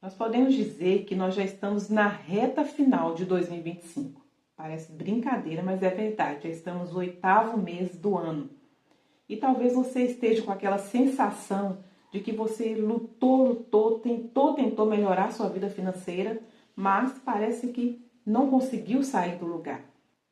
Nós podemos dizer que nós já estamos na reta final de 2025. Parece brincadeira, mas é verdade. Já estamos no 8º mês do ano. E talvez você esteja com aquela sensação de que você lutou, tentou melhorar sua vida financeira, mas parece que não conseguiu sair do lugar.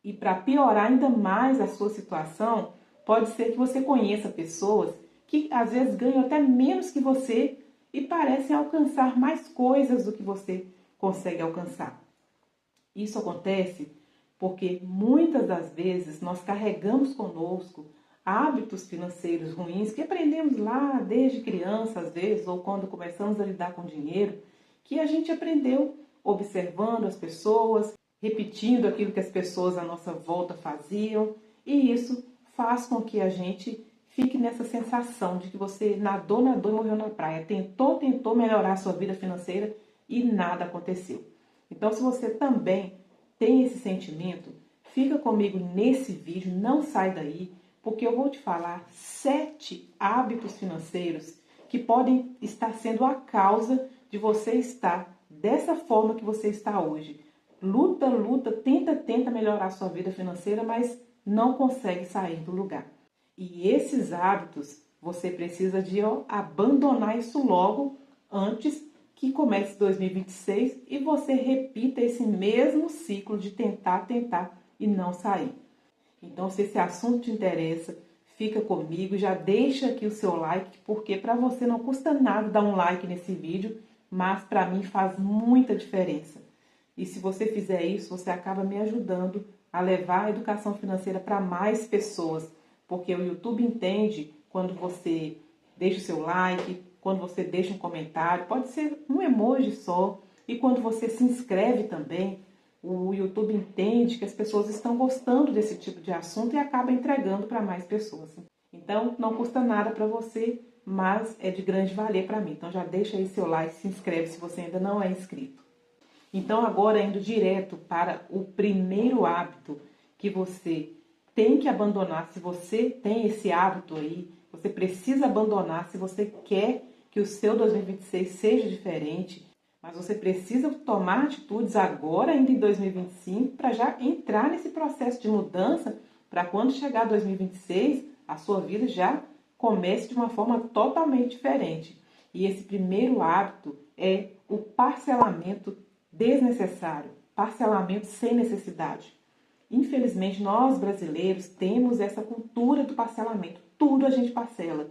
E para piorar ainda mais a sua situação, pode ser que você conheça pessoas que às vezes ganham até menos que você e parecem alcançar mais coisas do que você consegue alcançar. Isso acontece porque muitas das vezes nós carregamos conosco hábitos financeiros ruins que aprendemos lá desde criança, às vezes, ou quando começamos a lidar com dinheiro, que a gente aprendeu observando as pessoas, repetindo aquilo que as pessoas à nossa volta faziam, e isso faz com que a gente fique nessa sensação de que você nadou e morreu na praia, tentou melhorar a sua vida financeira e nada aconteceu. Então, se você também tem esse sentimento, fica comigo nesse vídeo, não sai daí, porque eu vou te falar 7 hábitos financeiros que podem estar sendo a causa de você estar dessa forma que você está hoje. Luta, tenta melhorar a sua vida financeira, mas não consegue sair do lugar. E esses hábitos, você precisa de abandonar isso logo antes que comece 2026 e você repita esse mesmo ciclo de tentar e não sair. Então, se esse assunto te interessa, fica comigo, já deixa aqui o seu like, porque para você não custa nada dar um like nesse vídeo, mas para mim faz muita diferença. E se você fizer isso, você acaba me ajudando a levar a educação financeira para mais pessoas, porque o YouTube entende quando você deixa o seu like, quando você deixa um comentário, pode ser um emoji só, e quando você se inscreve também, o YouTube entende que as pessoas estão gostando desse tipo de assunto e acaba entregando para mais pessoas. Então, não custa nada para você, mas é de grande valia para mim. Então, já deixa aí seu like, se inscreve se você ainda não é inscrito. Então, agora indo direto para o primeiro hábito que você tem que abandonar, se você tem esse hábito aí, você precisa abandonar se você quer que o seu 2026 seja diferente, mas você precisa tomar atitudes agora, ainda em 2025, para já entrar nesse processo de mudança, para quando chegar 2026, a sua vida já comece de uma forma totalmente diferente. E esse primeiro hábito é o parcelamento desnecessário, parcelamento sem necessidade. Infelizmente, nós brasileiros temos essa cultura do parcelamento. Tudo a gente parcela.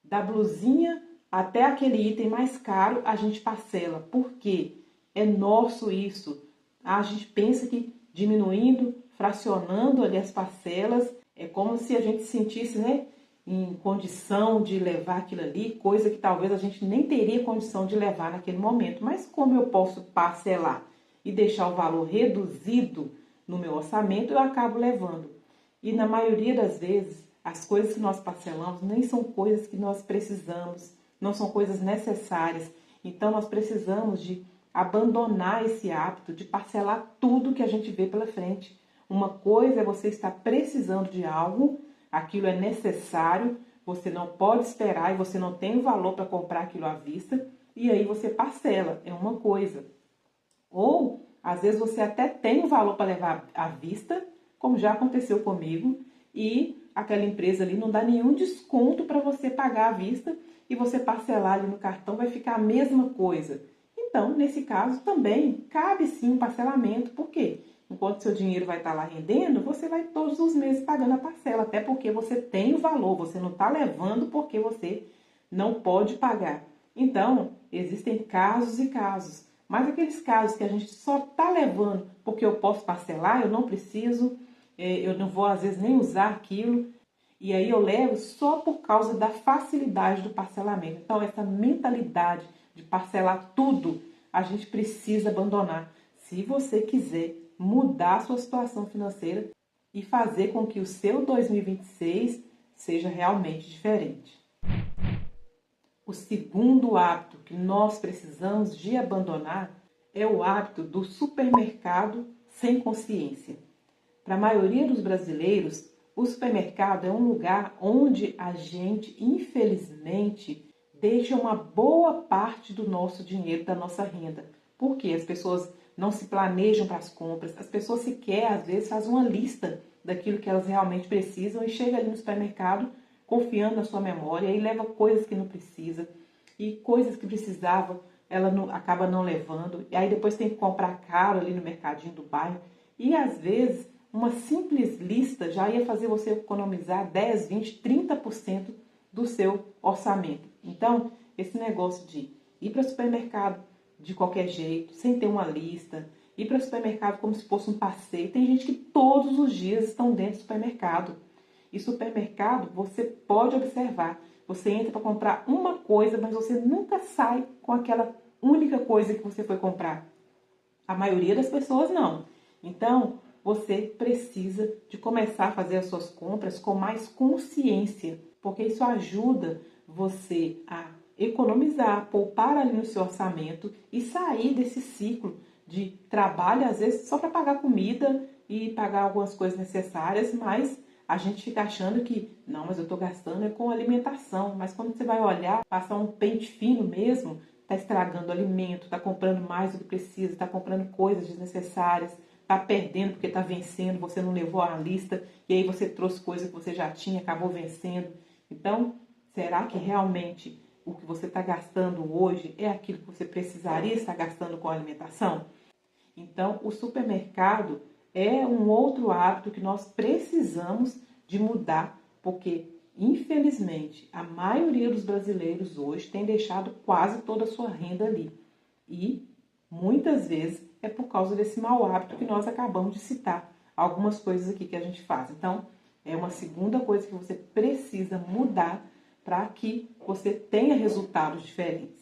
Da blusinha até aquele item mais caro, a gente parcela. Por quê? É nosso isso. A gente pensa que diminuindo, fracionando ali as parcelas, é como se a gente se sentisse, né, em condição de levar aquilo ali, coisa que talvez a gente nem teria condição de levar naquele momento. Mas como eu posso parcelar e deixar o valor reduzido no meu orçamento, eu acabo levando. E na maioria das vezes, as coisas que nós parcelamos nem são coisas que nós precisamos, não são coisas necessárias. Então, nós precisamos de abandonar esse hábito de parcelar tudo que a gente vê pela frente. Uma coisa é você estar precisando de algo, aquilo é necessário, você não pode esperar e você não tem o valor para comprar aquilo à vista, e aí você parcela, é uma coisa. Ou, às vezes, você até tem o valor para levar à vista, como já aconteceu comigo, e aquela empresa ali não dá nenhum desconto para você pagar à vista e você parcelar ali no cartão vai ficar a mesma coisa. Então, nesse caso, também cabe sim um parcelamento. Por quê? Enquanto seu dinheiro vai estar lá rendendo, você vai todos os meses pagando a parcela, até porque você tem o valor, você não está levando porque você não pode pagar. Então, existem casos e casos, mas aqueles casos que a gente só está levando porque eu posso parcelar, eu não preciso, eu não vou às vezes nem usar aquilo, e aí eu levo só por causa da facilidade do parcelamento. Então, essa mentalidade de parcelar tudo, a gente precisa abandonar. Se você quiser mudar a sua situação financeira e fazer com que o seu 2026 seja realmente diferente. O segundo hábito que nós precisamos de abandonar é o hábito do supermercado sem consciência. Para a maioria dos brasileiros, o supermercado é um lugar onde a gente, infelizmente, deixa uma boa parte do nosso dinheiro, da nossa renda. Por quê? As pessoas não se planejam para as compras, as pessoas sequer, às vezes, fazem uma lista daquilo que elas realmente precisam e chega ali no supermercado confiando na sua memória e leva coisas que não precisa e coisas que precisava, ela não, acaba não levando, e aí depois tem que comprar caro ali no mercadinho do bairro, e às vezes uma simples lista já ia fazer você economizar 10, 20, 30% do seu orçamento. Então, esse negócio de ir para o supermercado de qualquer jeito, sem ter uma lista, ir para o supermercado como se fosse um passeio. Tem gente que todos os dias estão dentro do supermercado. E supermercado, você pode observar, você entra para comprar uma coisa, mas você nunca sai com aquela única coisa que você foi comprar. A maioria das pessoas não. Então, você precisa de começar a fazer as suas compras com mais consciência, porque isso ajuda você a economizar, poupar ali no seu orçamento e sair desse ciclo de trabalho, às vezes só para pagar comida e pagar algumas coisas necessárias, mas a gente fica achando que, não, mas eu estou gastando é com alimentação, mas quando você vai olhar, passar um pente fino mesmo, está estragando alimento, está comprando mais do que precisa, está comprando coisas desnecessárias, está perdendo porque está vencendo, você não levou a lista e aí você trouxe coisa que você já tinha, acabou vencendo. Então, será que realmente o que você está gastando hoje é aquilo que você precisaria estar gastando com a alimentação? Então, o supermercado é um outro hábito que nós precisamos de mudar, porque, infelizmente, a maioria dos brasileiros hoje tem deixado quase toda a sua renda ali. E, muitas vezes, é por causa desse mau hábito que nós acabamos de citar. Algumas coisas aqui que a gente faz. Então, é uma segunda coisa que você precisa mudar para que você tenha resultados diferentes.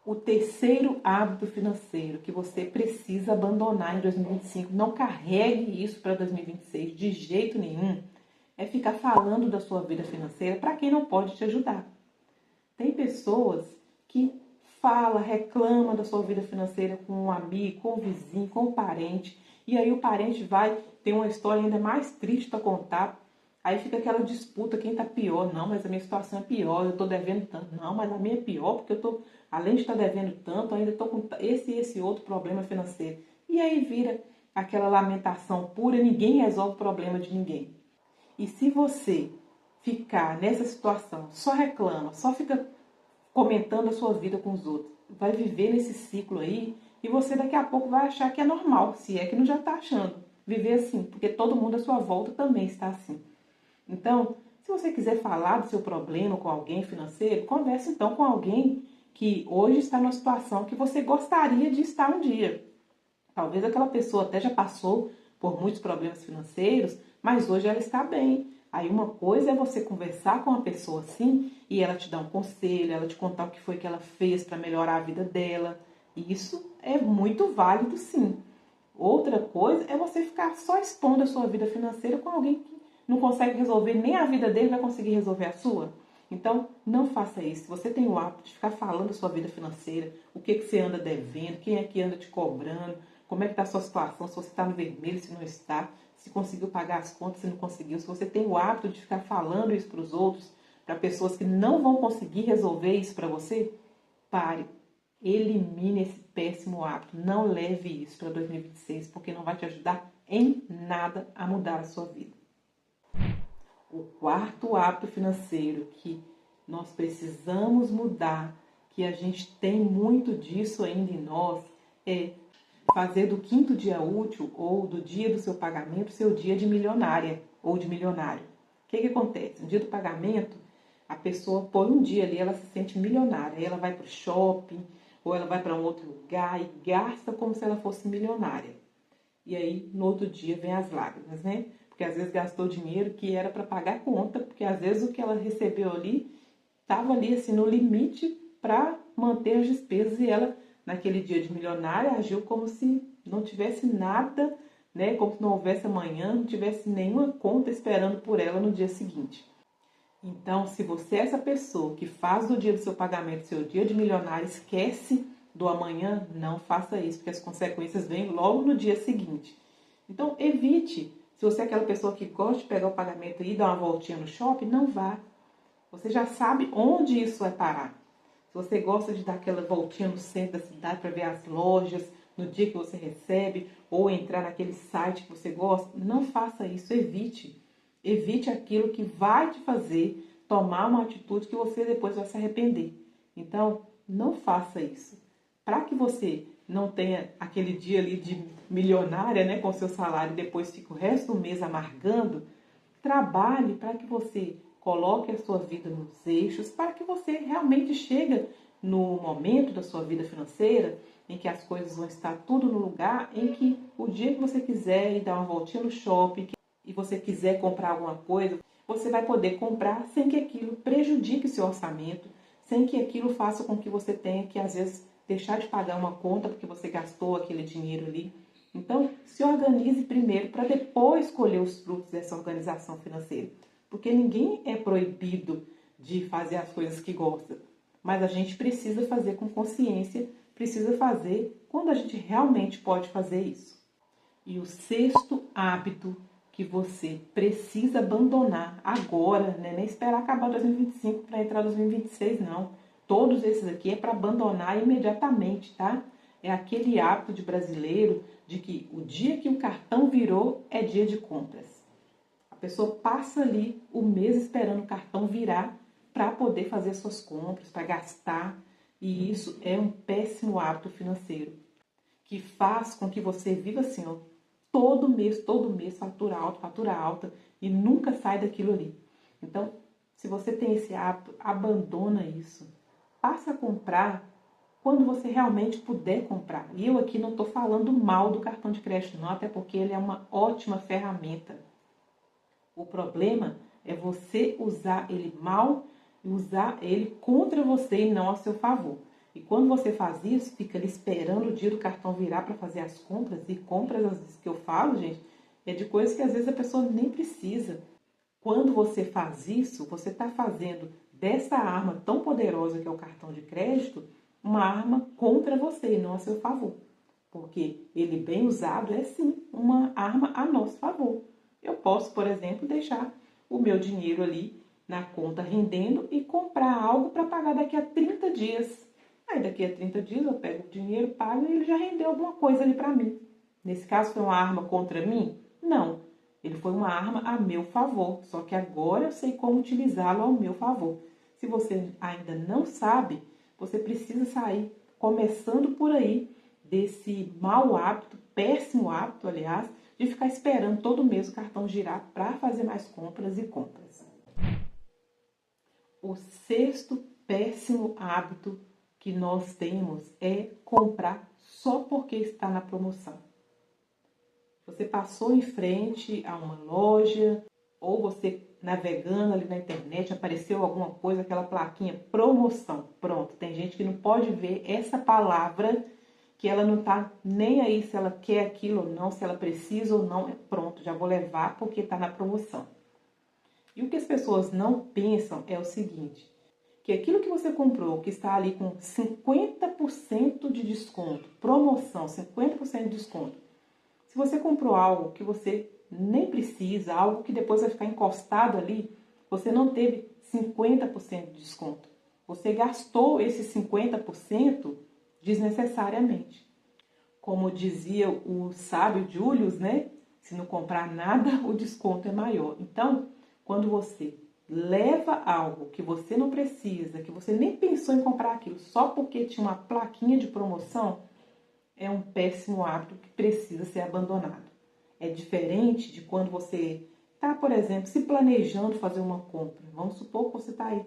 O terceiro hábito financeiro que você precisa abandonar em 2025, não carregue isso para 2026 de jeito nenhum, é ficar falando da sua vida financeira para quem não pode te ajudar. Tem pessoas que fala, reclama da sua vida financeira com um amigo, com um vizinho, com um parente, e aí o parente vai ter uma história ainda mais triste para contar. Aí fica aquela disputa, quem está pior? Não, mas a minha situação é pior, eu estou devendo tanto. Não, mas a minha é pior porque eu estou, além de estar devendo tanto, ainda estou com esse e esse outro problema financeiro. E aí vira aquela lamentação pura, ninguém resolve o problema de ninguém. E se você ficar nessa situação, só reclama, só fica comentando a sua vida com os outros, vai viver nesse ciclo aí e você daqui a pouco vai achar que é normal, se é que não já está achando, viver assim, porque todo mundo à sua volta também está assim. Então, se você quiser falar do seu problema com alguém financeiro, converse então com alguém que hoje está numa situação que você gostaria de estar um dia. Talvez aquela pessoa até já passou por muitos problemas financeiros, mas hoje ela está bem. Aí uma coisa é você conversar com uma pessoa assim e ela te dar um conselho, ela te contar o que foi que ela fez para melhorar a vida dela. Isso é muito válido, sim. Outra coisa é você ficar só expondo a sua vida financeira com alguém que não consegue resolver nem a vida dele, vai conseguir resolver a sua. Então, não faça isso. Se você tem o hábito de ficar falando da sua vida financeira, o que você anda devendo, quem é que anda te cobrando, como é que está a sua situação, se você está no vermelho, se não está, se conseguiu pagar as contas, se não conseguiu. Se você tem o hábito de ficar falando isso para os outros, para pessoas que não vão conseguir resolver isso para você, pare. Elimine esse péssimo hábito. Não leve isso para 2026, porque não vai te ajudar em nada a mudar a sua vida. O quarto hábito financeiro que nós precisamos mudar, que a gente tem muito disso ainda em nós, é fazer do quinto dia útil ou do dia do seu pagamento seu dia de milionária ou de milionário. O que acontece? No dia do pagamento, a pessoa põe um dia ali, ela se sente milionária. Aí ela vai para o shopping ou ela vai para um outro lugar e gasta como se ela fosse milionária. E aí, no outro dia, vem as lágrimas, né? Porque às vezes gastou dinheiro que era para pagar a conta, porque às vezes o que ela recebeu ali estava ali assim no limite para manter as despesas e ela, naquele dia de milionária, agiu como se não tivesse nada, né? Como se não houvesse amanhã, não tivesse nenhuma conta esperando por ela no dia seguinte. Então, se você é essa pessoa que faz do dia do seu pagamento seu dia de milionário, esquece do amanhã, não faça isso, porque as consequências vêm logo no dia seguinte. Então, evite. Se você é aquela pessoa que gosta de pegar o pagamento e dar uma voltinha no shopping, não vá. Você já sabe onde isso vai parar. Se você gosta de dar aquela voltinha no centro da cidade para ver as lojas no dia que você recebe, ou entrar naquele site que você gosta, não faça isso, evite. Evite aquilo que vai te fazer tomar uma atitude que você depois vai se arrepender. Então, não faça isso. Para que você não tenha aquele dia ali de milionária, né, com seu salário e depois fica o resto do mês amargando, trabalhe para que você coloque a sua vida nos eixos, para que você realmente chegue no momento da sua vida financeira em que as coisas vão estar tudo no lugar, em que o dia que você quiser ir dar uma voltinha no shopping e você quiser comprar alguma coisa, você vai poder comprar sem que aquilo prejudique seu orçamento, sem que aquilo faça com que você tenha que, às vezes, deixar de pagar uma conta porque você gastou aquele dinheiro ali. Então, se organize primeiro para depois colher os frutos dessa organização financeira. Porque ninguém é proibido de fazer as coisas que gosta. Mas a gente precisa fazer com consciência, precisa fazer quando a gente realmente pode fazer isso. E o sexto hábito que você precisa abandonar agora, né? Nem esperar acabar 2025 para entrar 2026, não. Todos esses aqui é para abandonar imediatamente, tá? É aquele hábito de brasileiro de que o dia que o cartão virou é dia de compras. A pessoa passa ali o mês esperando o cartão virar para poder fazer suas compras, para gastar. E isso é um péssimo hábito financeiro, que faz com que você viva assim, ó, todo mês, fatura alta e nunca sai daquilo ali. Então, se você tem esse hábito, abandona isso. Passa a comprar quando você realmente puder comprar. E eu aqui não estou falando mal do cartão de crédito não, até porque ele é uma ótima ferramenta. O problema é você usar ele mal e usar ele contra você e não a seu favor. E quando você faz isso, fica ali esperando o dia do cartão virar para fazer as compras. E compras, às vezes, que eu falo, gente, é de coisas que às vezes a pessoa nem precisa. Quando você faz isso, você está fazendo dessa arma tão poderosa que é o cartão de crédito, uma arma contra você e não a seu favor. Porque ele bem usado é sim uma arma a nosso favor. Eu posso, por exemplo, deixar o meu dinheiro ali na conta rendendo e comprar algo para pagar daqui a 30 dias. Aí daqui a 30 dias eu pego o dinheiro, pago e ele já rendeu alguma coisa ali para mim. Nesse caso foi uma arma contra mim? Não. Ele foi uma arma a meu favor. Só que agora eu sei como utilizá-lo ao meu favor. Se você ainda não sabe, você precisa sair começando por aí desse mau hábito, péssimo hábito, aliás, de ficar esperando todo mês o cartão girar para fazer mais compras e compras. O sexto péssimo hábito que nós temos é comprar só porque está na promoção. Você passou em frente a uma loja ou você navegando ali na internet, apareceu alguma coisa, aquela plaquinha promoção. Pronto, tem gente que não pode ver essa palavra, que ela não tá nem aí se ela quer aquilo ou não, se ela precisa ou não, é pronto, já vou levar porque está na promoção. E o que as pessoas não pensam é o seguinte, que aquilo que você comprou, que está ali com 50% de desconto, promoção, 50% de desconto, se você comprou algo que você nem precisa, algo que depois vai ficar encostado ali, você não teve 50% de desconto. Você gastou esses 50% desnecessariamente. Como dizia o sábio Julius, né? Se não comprar nada, o desconto é maior. Então, quando você leva algo que você não precisa, que você nem pensou em comprar aquilo, só porque tinha uma plaquinha de promoção, é um péssimo hábito que precisa ser abandonado. É diferente de quando você está, por exemplo, se planejando fazer uma compra. Vamos supor que você está aí.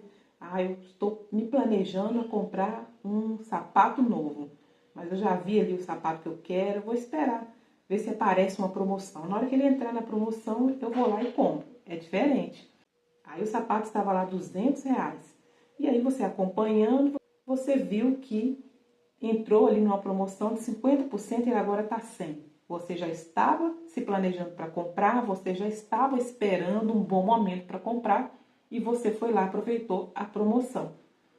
Eu estou me planejando a comprar um sapato novo. Mas eu já vi ali o sapato que eu quero, vou esperar, ver se aparece uma promoção. Na hora que ele entrar na promoção, eu vou lá e compro. É diferente. Aí o sapato estava lá R$200. E aí você acompanhando, você viu que entrou ali numa promoção de 50% e agora está 100%. Você já estava se planejando para comprar, você já estava esperando um bom momento para comprar e você foi lá e aproveitou a promoção.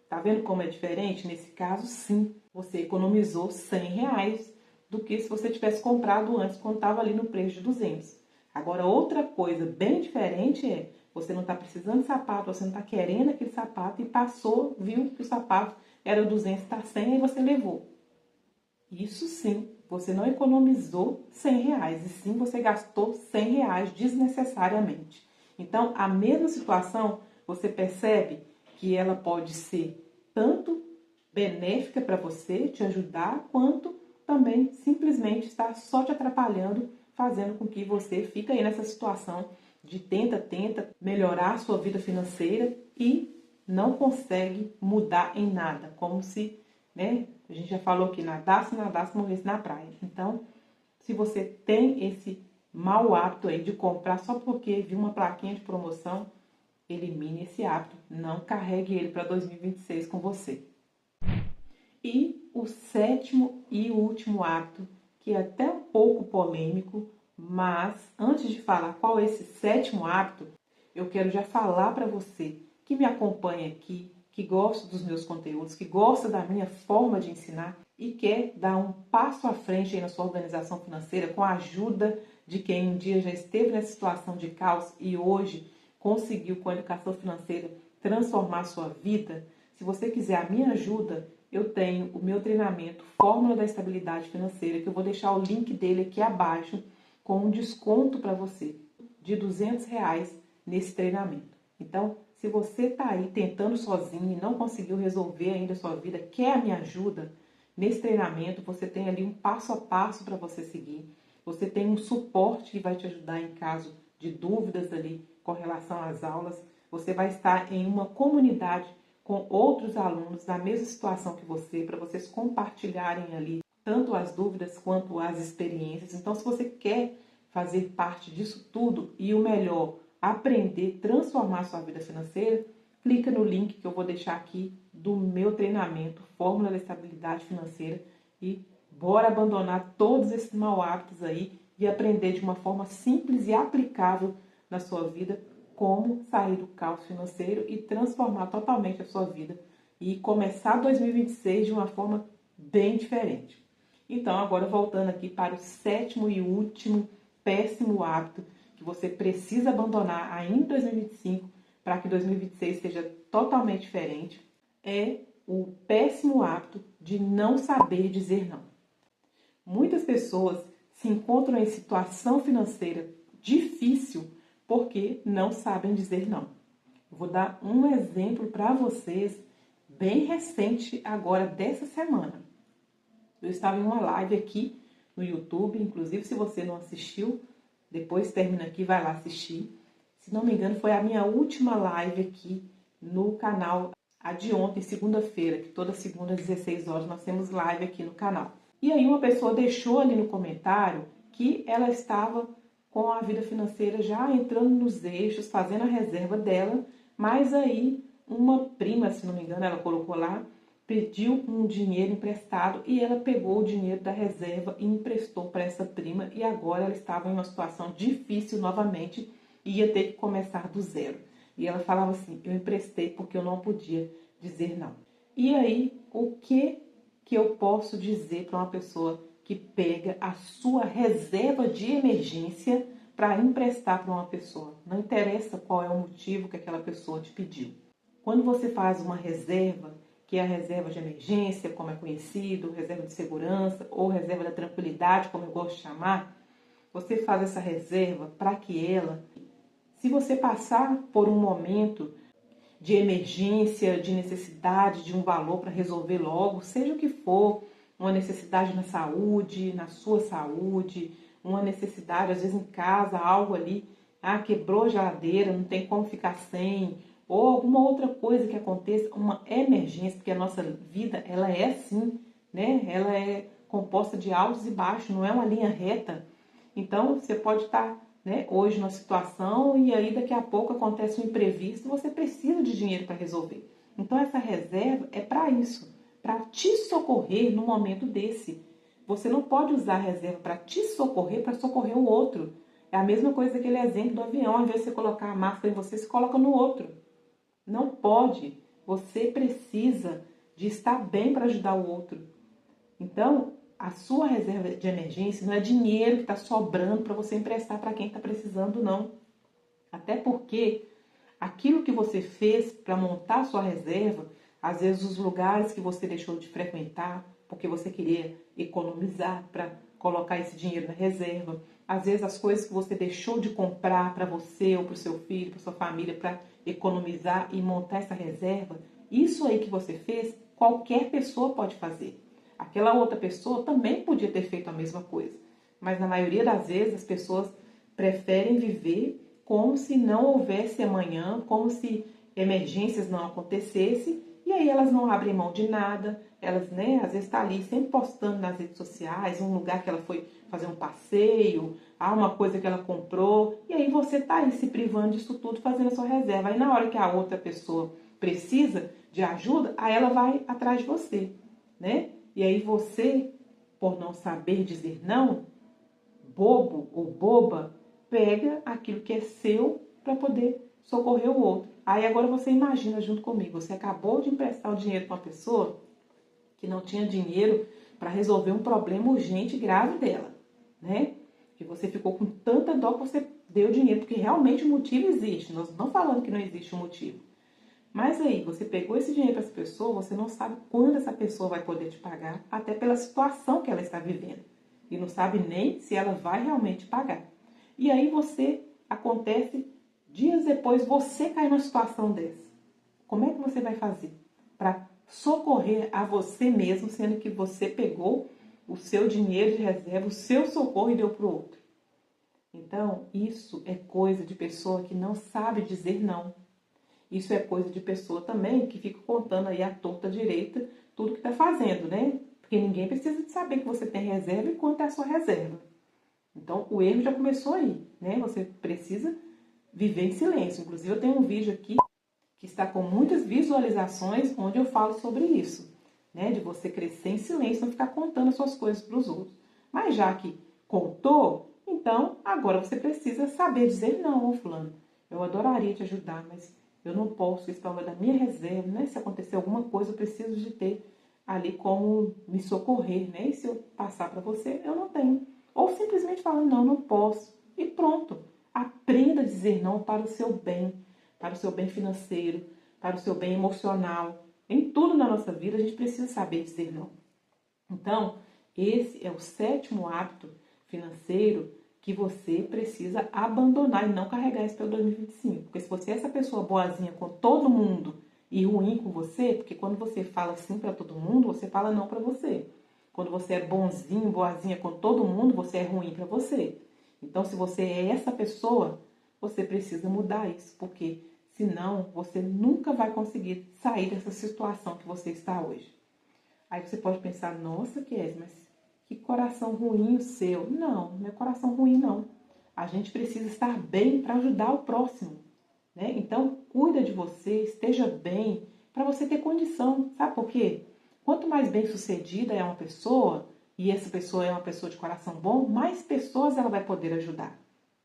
Tá vendo como é diferente? Nesse caso, sim, você economizou R$100 do que se você tivesse comprado antes, quando estava ali no preço de 200. Agora, outra coisa bem diferente é você não está precisando de sapato, você não está querendo aquele sapato e passou, viu que o sapato era 200, está 100 e você levou. Isso sim, você não economizou R$ 100 e sim você gastou R$ 100 desnecessariamente. Então, a mesma situação, você percebe que ela pode ser tanto benéfica para você, te ajudar, quanto também simplesmente estar só te atrapalhando, fazendo com que você fique aí nessa situação de tenta melhorar a sua vida financeira e não consegue mudar em nada, como se, né, a gente já falou que nadasse, morresse na praia. Então, se você tem esse mau hábito aí de comprar só porque viu uma plaquinha de promoção, elimine esse hábito, não carregue ele para 2026 com você. E o sétimo e último hábito, que é até um pouco polêmico, mas antes de falar qual é esse sétimo hábito, eu quero já falar para você que me acompanha aqui, que gosta dos meus conteúdos, que gosta da minha forma de ensinar e quer dar um passo à frente aí na sua organização financeira com a ajuda de quem um dia já esteve nessa situação de caos e hoje conseguiu com a educação financeira transformar a sua vida. Se você quiser a minha ajuda, eu tenho o meu treinamento Fórmula da Estabilidade Financeira, que eu vou deixar o link dele aqui abaixo com um desconto para você de R$ 200 nesse treinamento. Então, se você está aí tentando sozinho e não conseguiu resolver ainda a sua vida, quer a minha ajuda, nesse treinamento você tem ali um passo a passo para você seguir. Você tem um suporte que vai te ajudar em caso de dúvidas ali com relação às aulas. Você vai estar em uma comunidade com outros alunos na mesma situação que você, para vocês compartilharem ali tanto as dúvidas quanto as experiências. Então, se você quer fazer parte disso tudo e o melhor, aprender, transformar sua vida financeira, clica no link que eu vou deixar aqui do meu treinamento Fórmula da Estabilidade Financeira e bora abandonar todos esses mau hábitos aí e aprender de uma forma simples e aplicável na sua vida como sair do caos financeiro e transformar totalmente a sua vida e começar 2026 de uma forma bem diferente. Então, agora voltando aqui para o sétimo e último péssimo hábito que você precisa abandonar ainda em 2025 para que 2026 seja totalmente diferente, é o péssimo hábito de não saber dizer não. Muitas pessoas se encontram em situação financeira difícil porque não sabem dizer não. Eu vou dar um exemplo para vocês bem recente agora dessa semana. Eu estava em uma live aqui no YouTube, inclusive se você não assistiu, depois termina aqui, vai lá assistir. Se não me engano, foi a minha última live aqui no canal, a de ontem, segunda-feira, que toda segunda às 16 horas nós temos live aqui no canal. E aí uma pessoa deixou ali no comentário que ela estava com a vida financeira já entrando nos eixos, fazendo a reserva dela, mas aí uma prima, se não me engano, ela colocou lá, pediu um dinheiro emprestado e ela pegou o dinheiro da reserva e emprestou para essa prima e agora ela estava em uma situação difícil novamente e ia ter que começar do zero. E ela falava assim, eu emprestei porque eu não podia dizer não. E aí, o que eu posso dizer para uma pessoa que pega a sua reserva de emergência para emprestar para uma pessoa? Não interessa qual é o motivo que aquela pessoa te pediu. Quando você faz uma reserva, que é a reserva de emergência, como é conhecido, reserva de segurança ou reserva da tranquilidade, como eu gosto de chamar, você faz essa reserva para que ela, se você passar por um momento de emergência, de necessidade de um valor para resolver logo, seja o que for, uma necessidade na saúde, na sua saúde, uma necessidade às vezes em casa, algo ali, quebrou a geladeira, não tem como ficar sem, ou alguma outra coisa que aconteça, uma emergência, porque a nossa vida, ela é assim, né? Ela é composta de altos e baixos, não é uma linha reta. Então, você pode estar, né, hoje numa situação e aí daqui a pouco acontece um imprevisto, você precisa de dinheiro para resolver. Então, essa reserva é para isso, para te socorrer no momento desse. Você não pode usar a reserva para te socorrer, para socorrer o outro. É a mesma coisa daquele exemplo do avião, ao invés de você colocar a máscara em você, você coloca no outro. Não pode. Você precisa de estar bem para ajudar o outro. Então, a sua reserva de emergência não é dinheiro que está sobrando para você emprestar para quem está precisando, não. Até porque aquilo que você fez para montar a sua reserva, às vezes os lugares que você deixou de frequentar, porque você queria economizar para colocar esse dinheiro na reserva, às vezes as coisas que você deixou de comprar para você ou para o seu filho, para sua família, para economizar e montar essa reserva, isso aí que você fez, qualquer pessoa pode fazer. Aquela outra pessoa também podia ter feito a mesma coisa, mas na maioria das vezes as pessoas preferem viver como se não houvesse amanhã, como se emergências não acontecessem, e aí elas não abrem mão de nada, elas, às vezes está ali sempre postando nas redes sociais, um lugar que ela foi fazer um passeio, uma coisa que ela comprou, e aí você está aí se privando disso tudo, fazendo a sua reserva. Aí na hora que a outra pessoa precisa de ajuda, aí ela vai atrás de você, né? E aí você, por não saber dizer não, bobo ou boba, pega aquilo que é seu para poder socorrer o outro. Aí agora você imagina junto comigo, você acabou de emprestar o dinheiro para uma pessoa que não tinha dinheiro para resolver um problema urgente e grave dela, né? Que você ficou com tanta dó que você deu dinheiro, porque realmente o motivo existe. Nós não estamos falando que não existe um motivo. Mas aí, você pegou esse dinheiro para essa pessoa, você não sabe quando essa pessoa vai poder te pagar, até pela situação que ela está vivendo. E não sabe nem se ela vai realmente pagar. E aí acontece, dias depois, você cai numa situação dessa. Como é que você vai fazer para socorrer a você mesmo, sendo que você pegou o seu dinheiro de reserva, o seu socorro e deu para o outro? Então, isso é coisa de pessoa que não sabe dizer não. Isso é coisa de pessoa também que fica contando aí à torta direita tudo que está fazendo, né? Porque ninguém precisa de saber que você tem reserva e quanto é a sua reserva. Então, o erro já começou aí, né? Você precisa viver em silêncio. Inclusive, eu tenho um vídeo aqui que está com muitas visualizações onde eu falo sobre isso, né? De você crescer em silêncio, não ficar contando as suas coisas para os outros. Mas já que contou, então agora você precisa saber dizer não, fulano. Eu adoraria te ajudar, mas eu não posso, isso é da minha reserva, né? Se acontecer alguma coisa, eu preciso de ter ali como me socorrer, né? E se eu passar para você, eu não tenho. Ou simplesmente falando, não posso. E pronto. Aprenda a dizer não para o seu bem financeiro, para o seu bem emocional. Em tudo na nossa vida, a gente precisa saber dizer não. Então, esse é o 7º hábito financeiro que você precisa abandonar e não carregar isso para 2025. Porque se você é essa pessoa boazinha com todo mundo e ruim com você, porque quando você fala sim para todo mundo, você fala não para você. Quando você é bonzinho, boazinha com todo mundo, você é ruim para você. Então, se você é essa pessoa, você precisa mudar isso, porque senão você nunca vai conseguir sair dessa situação que você está hoje. Aí você pode pensar, nossa, Kézia, mas que coração ruim o seu. Não é coração ruim, não. A gente precisa estar bem para ajudar o próximo, né? Então, cuida de você, esteja bem, para você ter condição. Sabe por quê? Quanto mais bem-sucedida é uma pessoa, e essa pessoa é uma pessoa de coração bom, mais pessoas ela vai poder ajudar.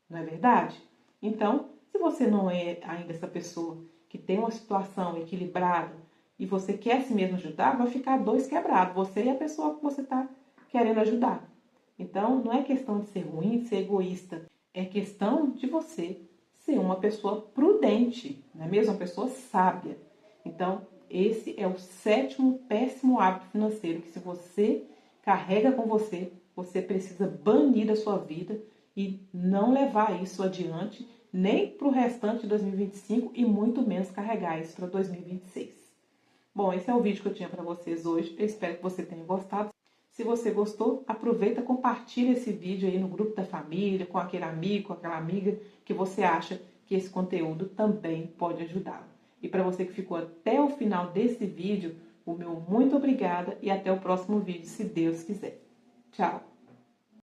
Não é verdade? Então, se você não é ainda essa pessoa que tem uma situação equilibrada e você quer se mesmo ajudar, vai ficar dois quebrados, você e a pessoa que você está querendo ajudar. Então, não é questão de ser ruim, de ser egoísta. É questão de você ser uma pessoa prudente, não é mesmo? Uma pessoa sábia. Então, esse é o 7º péssimo hábito financeiro que se você carrega com você, você precisa banir da sua vida e não levar isso adiante, nem para o restante de 2025 e muito menos carregar isso para 2026. Bom, esse é o vídeo que eu tinha para vocês hoje. Eu espero que você tenha gostado. Se você gostou, aproveita e compartilha esse vídeo aí no grupo da família, com aquele amigo, com aquela amiga que você acha que esse conteúdo também pode ajudá-lo. E para você que ficou até o final desse vídeo, o meu muito obrigada e até o próximo vídeo, se Deus quiser. Tchau!